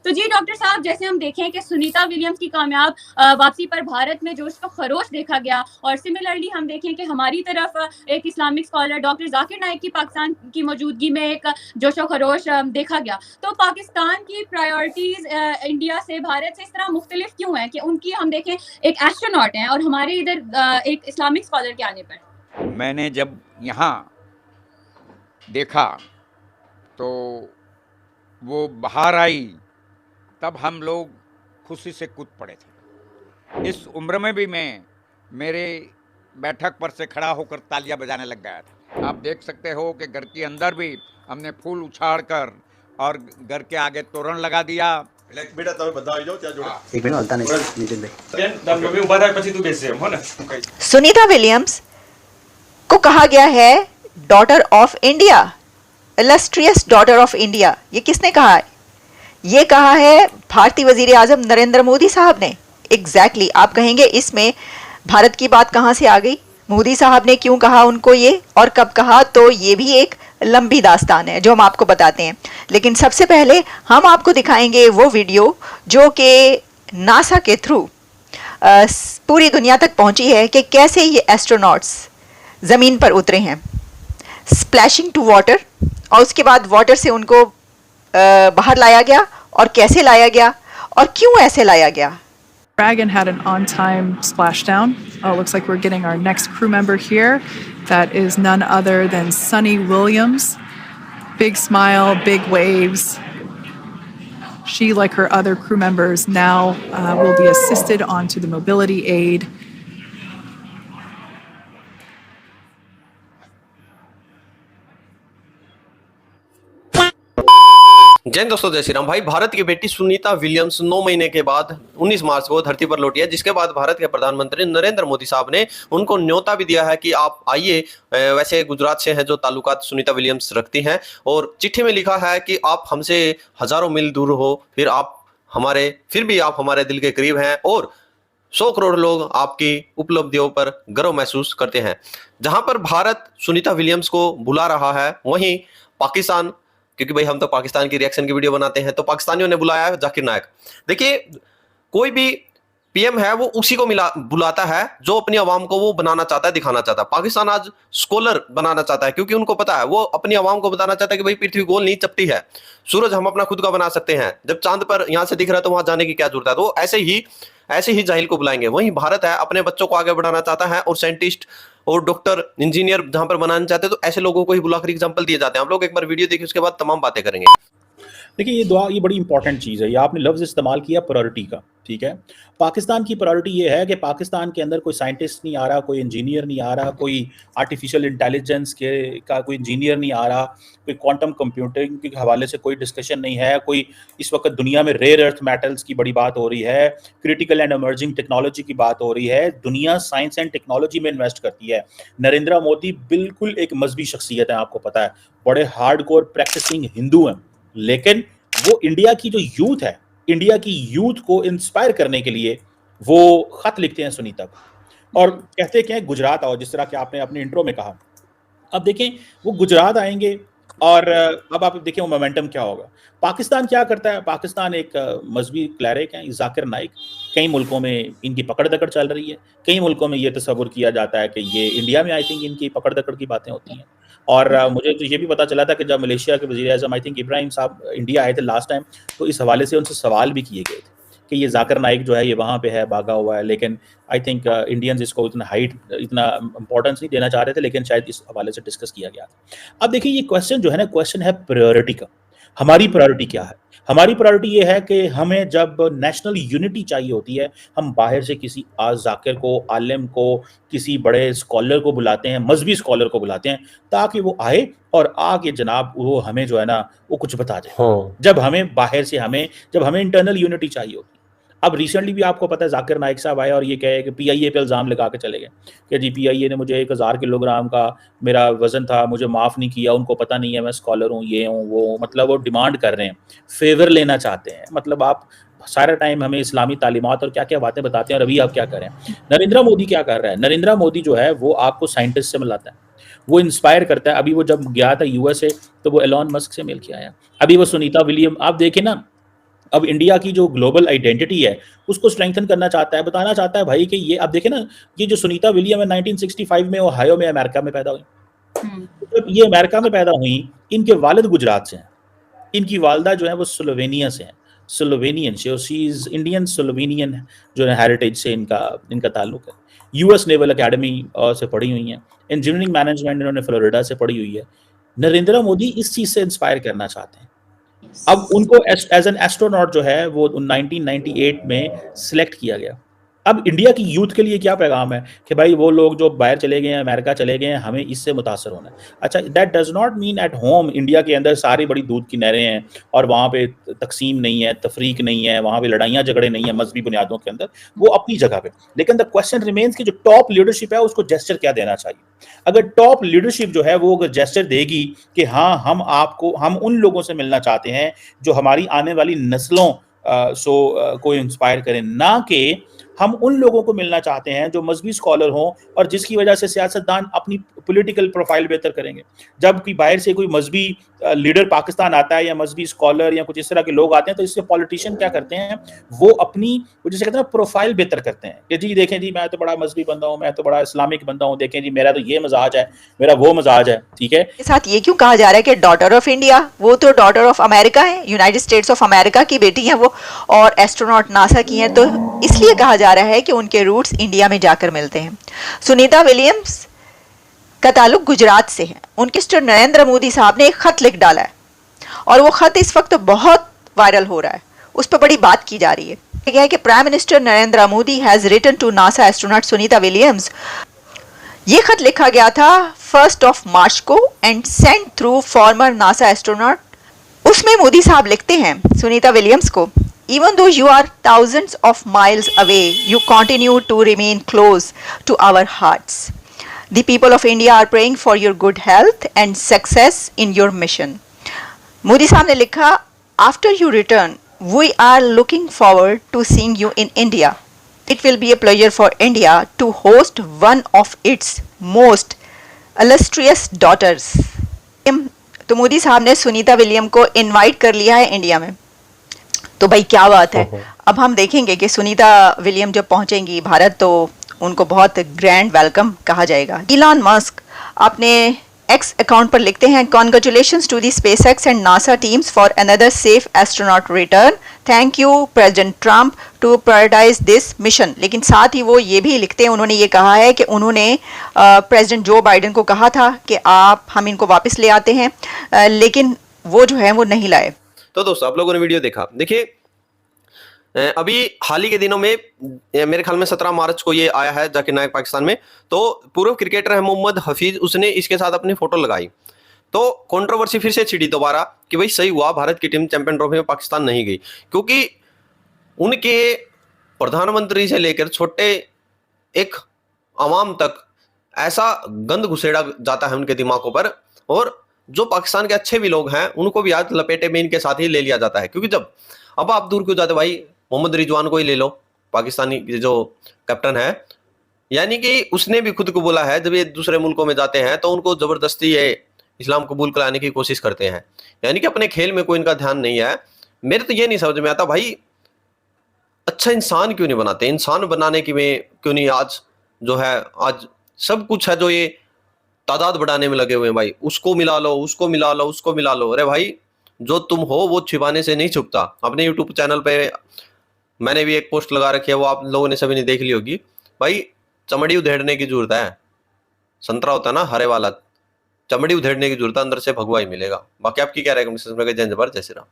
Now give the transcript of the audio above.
तो जी डॉक्टर साहब, जैसे हम देखें कि सुनीता विलियम्स की कामयाब वापसी पर भारत में जोश व खरोश देखा गया, और सिमिलरली हम देखें कि हमारी तरफ एक Islamic scholar doctor Zakir Naik की पाकिस्तान की मौजूदगी में एक जोश व खरोश देखा गया। तो पाकिस्तान की प्रायोरिटीज इंडिया से, भारत से इस तरह मुख्तलिफ क्यों है कि उनकी हम देखें एक एस्ट्रोनॉट हैं और हमारे इधर एक इस्लामिक स्कॉलर के आने पर? मैंने जब यहाँ देखा तो वो बाहर आई, तब हम लोग खुशी से कूद पड़े थे। इस उम्र में भी मैं मेरे बैठक पर से खड़ा होकर तालियां बजाने लग गया था। आप देख सकते हो कि घर के अंदर भी हमने फूल उछाड़ कर और घर के आगे तोरण लगा दिया। बेटा તમે બધા આવી જાઓ ત્યાં જોડે एक मिनट हलता नहीं नितिन भाई। મમ્મી ઊભા થાય પછી તું બેસજે એમ હો ને सुनीता विलियम्स को कहा गया है daughter of India, illustrious daughter of India. ये किसने कहा है? ये कहा है भारतीय वजीर आजम नरेंद्र मोदी साहब ने। एग्जैक्टली आप कहेंगे इसमें भारत की बात कहाँ से आ गई? मोदी साहब ने क्यों कहा उनको ये और कब कहा? तो ये भी एक लंबी दास्तान है जो हम आपको बताते हैं। लेकिन सबसे पहले हम आपको दिखाएंगे वो वीडियो जो कि नासा के थ्रू पूरी दुनिया तक पहुंची है कि कैसे ये एस्ट्रोनॉट्स ज़मीन पर उतरे हैं, स्प्लैशिंग टू वाटर, और उसके बाद वाटर से उनको बाहर लाया गया और कैसे लाया गया और क्यों ऐसे लाया गया। Dragon had an on-time splashdown. Looks like we're getting our next crew member here. That is none other than Sunny Williams. Big smile, big waves. She, like her other crew members, now will be assisted onto the mobility aid. जय हिंद दोस्तों, जय श्री राम। भाई, भारत की बेटी Sunita Williams 9 महीने के बाद 19 मार्च को धरती पर लौटी है, जिसके बाद भारत के प्रधानमंत्री नरेंद्र मोदी साहब ने उनको न्योता भी दिया है कि आप आइए। वैसे गुजरात से हैं जो ताल्लुकात सुनीता विलियम्स रखती हैं, और चिट्ठी में लिखा है कि आप हमसे हजारों मील दूर हो, फिर भी आप हमारे दिल के करीब हैं, और 100 करोड़ लोग आपकी उपलब्धियों पर गर्व महसूस करते हैं। जहां पर भारत सुनीता विलियम्स को बुला रहा है, वहीं पाकिस्तान, क्योंकि भाई हम तो पाकिस्तान की रिएक्शन की वीडियो बनाते हैं, तो पाकिस्तानियों ने बुलाया है जाकिर नायक। देखिए, कोई भी पीएम है वो उसी को बुलाता है जो अपनी आवाम को वो बनाना चाहता है, दिखाना चाहता है। पाकिस्तान आज स्कॉलर बनाना चाहता है, क्योंकि उनको पता है, वो अपनी आवाम को बताना चाहता है कि भाई पृथ्वी गोल नहीं चपटी है, सूरज हम अपना खुद का बना सकते हैं, जब चांद पर यहां से दिख रहा है तो वहां जाने की क्या जरूरत है। तो ऐसे ही जाहिल को बुलाएंगे। वहीं भारत है अपने बच्चों को आगे बढ़ाना चाहता है, और साइंटिस्ट और डॉक्टर इंजीनियर जहां पर बनाना चाहते हैं, तो ऐसे लोगों को ही बुलाकर एग्जांपल दिए जाते हैं। आप लोग एक बार वीडियो देखिए, उसके बाद तमाम बातें करेंगे। देखिए, ये बड़ी इंपॉर्टेंट चीज़ है। ये आपने लफ्ज़ इस्तेमाल किया प्रायोरिटी का, ठीक है। पाकिस्तान की प्रायोरिटी ये है कि पाकिस्तान के अंदर कोई साइंटिस्ट नहीं आ रहा, कोई इंजीनियर नहीं आ रहा, कोई आर्टिफिशियल इंटेलिजेंस का कोई इंजीनियर नहीं आ रहा, कोई क्वांटम कंप्यूटिंग के हवाले से कोई डिस्कशन नहीं है, कोई इस वक्त दुनिया में रेयर अर्थ मेटल्स की बड़ी बात हो रही है, क्रिटिकल एंड इमर्जिंग टेक्नोलॉजी की बात हो रही है। दुनिया साइंस एंड टेक्नोलॉजी में इन्वेस्ट करती है। नरेंद्र मोदी बिल्कुल एक मजहबी शख्सियत है, आपको पता है, बड़े हार्डकोर प्रैक्टिसिंग हिंदू हैं, लेकिन वो इंडिया की जो यूथ है, इंडिया की यूथ को इंस्पायर करने के लिए वो खत लिखते हैं सुनीता को, और कहते क्या है, गुजरात आओ, जिस तरह कि आपने अपने इंट्रो में कहा। अब देखें, वो गुजरात आएंगे और अब आप देखें वो मोमेंटम क्या होगा। पाकिस्तान क्या करता है? पाकिस्तान एक मजहबी क्लैरिक है, जाकिर नाइक। कई मुल्कों में इनकी पकड़ दकड़ चल रही है, कई मुल्कों में ये तस्वुर किया जाता है कि ये इंडिया में आई थिंक इनकी पकड़ दकड़ की बातें होती हैं। और मुझे तो ये भी पता चला था कि जब मलेशिया के वज़ीर आज़म आई थिंक इब्राहिम साहब इंडिया आए थे लास्ट टाइम, तो इस हवाले से उनसे सवाल भी किए गए थे कि ये जाकिर नाइक जो है ये वहाँ पे है, भागा हुआ है, लेकिन आई थिंक इंडियंस इसको इतना इंपॉर्टेंस नहीं देना चाह रहे थे, लेकिन शायद इस हवाले से डिस्कस किया गया था। अब देखिए, ये क्वेश्चन जो है ना, क्वेश्चन है प्रायोरिटी का। हमारी प्रायोरिटी क्या है? हमारी प्रायोरिटी ये है कि हमें जब नेशनल यूनिटी चाहिए होती है, हम बाहर से किसी जाकिर को, आलिम को, किसी बड़े स्कॉलर को बुलाते हैं, मजहबी स्कॉलर को बुलाते हैं, ताकि वो आए और आके जनाब वो हमें जो है ना वो कुछ बता जाए। जब हमें बाहर से जब हमें इंटरनल यूनिटी चाहिए होती है। अब रिसेंटली भी आपको पता है जाकिर नाइक साहब आए और ये कहे कि पीआईए पे इल्ज़ाम लगा के चले गए कि जी पीआईए ने मुझे 1000 किलोग्राम का मेरा वज़न था, मुझे माफ़ नहीं किया, उनको पता नहीं है मैं स्कॉलर हूँ, ये हूँ वो। मतलब वो डिमांड कर रहे हैं, फेवर लेना चाहते हैं। मतलब आप सारा टाइम हमें इस्लामी तालीमात और क्या क्या बातें बताते हैं, और अभी आप क्या कर रहे हैं? नरेंद्र मोदी क्या कर रहा है? नरेंद्र मोदी जो है वो आपको साइंटिस्ट से मिलाता है, वो इंस्पायर करता है। अभी वो जब गया था यूएसए तो वो एलॉन मस्क से मिल के आया। अभी वो सुनीता विलियम, आप देखें ना, अब इंडिया की जो ग्लोबल आइडेंटिटी है उसको स्ट्रेंथन करना चाहता है, बताना चाहता है भाई कि ये आप देखें ना, ये जो सुनीता विलियम है 1965 में ओहायो में अमेरिका में पैदा हुई। जब ये अमेरिका में पैदा हुई, इनके वालिद गुजरात से हैं, इनकी वालदा जो है वो स्लोवेनिया से हैं, स्लोवेनियन से, शी इज इंडियन स्लोवेनियन जो है हेरिटेज से इनका ताल्लुक है। यूएस नेवल एकेडमी से पढ़ी हुई हैं, इंजीनियरिंग मैनेजमेंट इन्होंने फ्लोरिडा से पढ़ी हुई है। नरेंद्र मोदी इस चीज से इंस्पायर करना चाहते हैं। अब उनको एज एन एस्ट्रोनॉट जो है वो 1998 में सिलेक्ट किया गया। अब इंडिया की यूथ के लिए क्या पैगाम है कि भाई वो लोग जो बाहर चले गए हैं, अमेरिका चले गए हैं, हमें इससे मुतासर होना है। अच्छा, that does not mean at home India के अंदर सारी बड़ी दूध की नहरें हैं और वहाँ पे तकसीम नहीं है, तफरीक नहीं है, वहाँ पे लड़ाइयाँ झगड़े नहीं है मजहबी बुनियादों के अंदर, वो अपनी जगह पे। लेकिन द क्वेश्चन रिमेन्स कि जो टॉप लीडरशिप है उसको जेस्चर क्या देना चाहिए। अगर टॉप लीडरशिप जो है वो अगर जेस्चर देगी कि हाँ हम उन लोगों से मिलना चाहते हैं जो हमारी आने वाली नस्लों को इंस्पायर करें, ना कि हम उन लोगों को मिलना चाहते हैं जो मजहबी स्कॉलर हों और जिसकी वजह से सियासतदान अपनी पॉलिटिकल प्रोफाइल बेहतर करेंगे। जब कोई बाहर से कोई मजहबी लीडर पाकिस्तान आता है या मजहबी स्कॉलर या कुछ इस तरह के लोग आते हैं, तो इससे पॉलिटिशियन क्या करते हैं, वो अपनी जिसे कहते हैं प्रोफाइल बेहतर करते हैं कि जी देखें जी मैं तो बड़ा मजहबी बंदा हूँ, मैं तो बड़ा इस्लामिक बंदा हूँ, देखें जी मेरा तो ये मजाज है, मेरा वो मजाज है। ठीक है, के साथ ये क्यों कहा जा रहा है कि डॉटर ऑफ इंडिया? वो तो डॉटर ऑफ अमेरिका है, यूनाइटेड स्टेट्स ऑफ अमेरिका की बेटी है वो, और एस्ट्रोनॉट नासा की हैं, तो इसलिए कहा जा रहा है कि उनके रूट्स इंडिया में जाकर मिलते हैं। सुनीता विलियम्स का ताल्लुक गुजरात से है। उनके मिस्टर नरेंद्र मोदी साहब ने एक खत लिख डाला है और वो खत इस वक्त बहुत वायरल हो रहा है, उस पर बड़ी बात की जा रही है। क्या है कि prime minister Narendra Modi has written to NASA astronaut Sunita Williams. ये खत लिखा गया था 1 मार्च को and sent through former NASA astronaut. उसमें मोदी साहब लिखते हैं सुनीता विलियम्स को, even though you are thousands of miles away, you continue to remain close to our hearts. The people of India are praying for your good health and success in your mission. Modi साहब ने लिखा, after you return, we are looking forward to seeing you in India. It will be a pleasure for India to host one of its most illustrious daughters. तो मोदी साहब ने Sunita William को invite कर लिया है इंडिया में। तो भाई क्या बात है। अब हम देखेंगे कि सुनीता विलियम जब पहुंचेंगी भारत तो उनको बहुत ग्रैंड वेलकम कहा जाएगा। इलॉन मस्क अपने एक्स अकाउंट पर लिखते हैं, congratulations to the SpaceX and NASA teams for another safe astronaut return, thank you President Trump to prioritise this mission. लेकिन साथ ही वो ये भी लिखते हैं, उन्होंने ये कहा है कि उन्होंने प्रेसिडेंट जो बाइडेन को कहा था कि हम इनको वापस ले आते हैं, लेकिन वो जो है वो नहीं लाए। तो दोस्तों आप लोगों ने वीडियो देखा। देखिए अभी हाल ही के दिनों में मेरे ख्याल में 17 मार्च को ये आया है जाकिर नायक पाकिस्तान में, तो पूर्व क्रिकेटर है मोहम्मद हफीज, उसने इसके साथ अपनी फोटो लगाई तो कंट्रोवर्सी फिर से छिड़ी दोबारा कि भाई सही हुआ भारत की टीम चैंपियन ट्रॉफी में पाकिस्तान नहीं गई, क्योंकि उनके प्रधानमंत्री से लेकर छोटे एक अवाम तक ऐसा गंद घुसेड़ा जाता है उनके दिमागों पर, और जो पाकिस्तान के अच्छे भी लोग हैं उनको भी आज लपेटे में इनके साथ ही ले लिया जाता है। क्योंकि जब अब आप दूर क्यों जाते भाई, मोहम्मद रिजवान को ही ले लो, पाकिस्तानी जो कैप्टन है, यानी कि उसने भी खुद को बोला है जब ये दूसरे मुल्कों में जाते हैं तो उनको जबरदस्ती ये इस्लाम कबूल कराने की कोशिश करते हैं, यानी कि अपने खेल में कोई इनका ध्यान नहीं है। मेरे तो ये नहीं समझ में आता भाई, अच्छा इंसान क्यों नहीं बनाते, इंसान बनाने की में क्यों नहीं आज जो है आज सब कुछ है जो ये तादाद बढ़ाने में लगे हुए हैं भाई, उसको मिला लो उसको मिला लो उसको मिला लो। अरे भाई जो तुम हो वो छिपाने से नहीं छुपता। अपने यूट्यूब चैनल पे मैंने भी एक पोस्ट लगा रखी है, वो आप लोगों ने सभी ने देख ली होगी। भाई चमड़ी उधेड़ने की जरूरत है, संतरा होता है ना हरे वाला, चमड़ी उधेड़ने की जरूरत है, अंदर से भगवा ही मिलेगा। बाकी आपकी क्या राय है? जय जबर जय श्री राम।